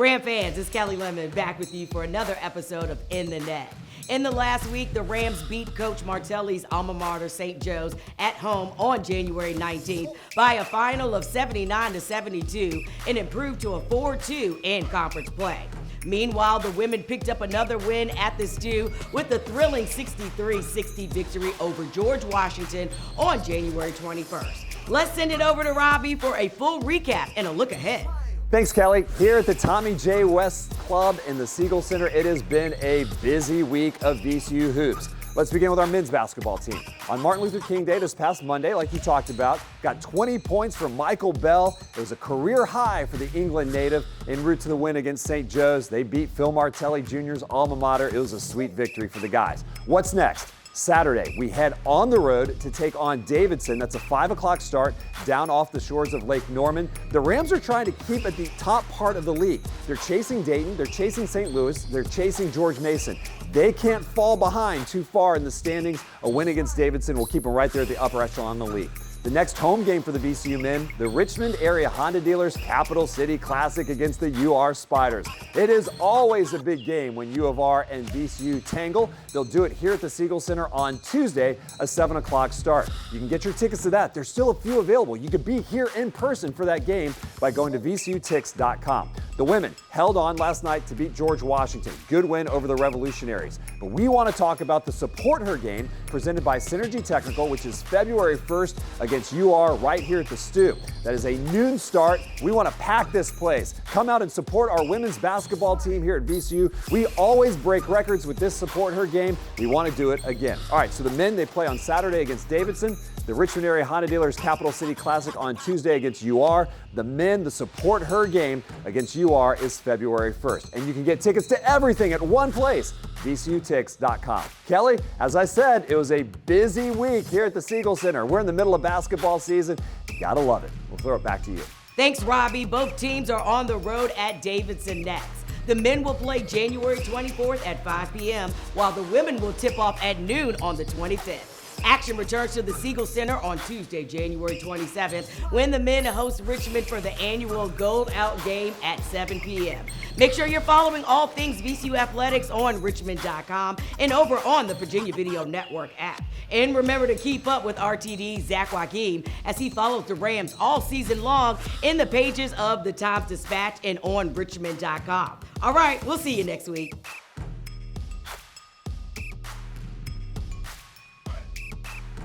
Ram fans, it's Kelli Lemon back with you for another episode of In the Net. In the last week, the Rams beat Coach Martelli's alma mater, St. Joe's, at home on January 19th by a final of 79-72 and improved to a 4-2 in conference play. Meanwhile, the women picked up another win at the Stew with a thrilling 63-60 victory over George Washington on January 21st. Let's send it over to Robby for a full recap and a look ahead. Thanks, Kelli. Here at the Tommy J. West Club in the Siegel Center, it has been a busy week of VCU hoops. Let's begin with our men's basketball team. On Martin Luther King Day this past Monday, like you talked about, got 20 points from Michael Bell. It was a career high for the England native en route to the win against St. Joe's. They beat Phil Martelli Jr.'s alma mater. It was a sweet victory for the guys. What's next? Saturday, we head on the road to take on Davidson. That's a 5 o'clock start down off the shores of Lake Norman. The Rams are trying to keep at the top part of the league. They're chasing Dayton, they're chasing St. Louis, they're chasing George Mason. They can't fall behind too far in the standings. A win against Davidson will keep them right there at the upper echelon of the league. The next home game for the VCU men, the Richmond area Honda Dealers Capital City Classic against the UR Spiders. It is always a big game when U of R and VCU tangle. They'll do it here at the Siegel Center on Tuesday, a 7 o'clock start. You can get your tickets to that. There's still a few available. You could be here in person for that game by going to VCUtix.com. The women held on last night to beat George Washington. Good win over the Revolutionaries. But we want to talk about the Support Her game presented by Synergy Technical, which is February 1st against UR right here at the Stew. That is a noon start. We want to pack this place. Come out and support our women's basketball team here at VCU. We always break records with this Support Her game. We want to do it again. All right, so the men, they play on Saturday against Davidson. The Richmond area Honda Dealers Capital City Classic on Tuesday against UR. The men, the Support Her game against UR is February 1st. And you can get tickets to everything at one place, VCUtix.com. Kelli, as I said, it was a busy week here at the Siegel Center. We're in the middle of basketball season. You gotta love it. We'll throw it back to you. Thanks, Robby. Both teams are on the road at Davidson next. The men will play January 24th at 5 p.m., while the women will tip off at noon on the 25th. Action returns to the Siegel Center on Tuesday, January 27th, when the men host Richmond for the annual Gold Out game at 7 p.m. Make sure you're following all things VCU Athletics on Richmond.com and over on the Virginia Video Network app. And remember to keep up with RTD's Zach Joaquin as he follows the Rams all season long in the pages of the Times Dispatch and on Richmond.com. All right, we'll see you next week.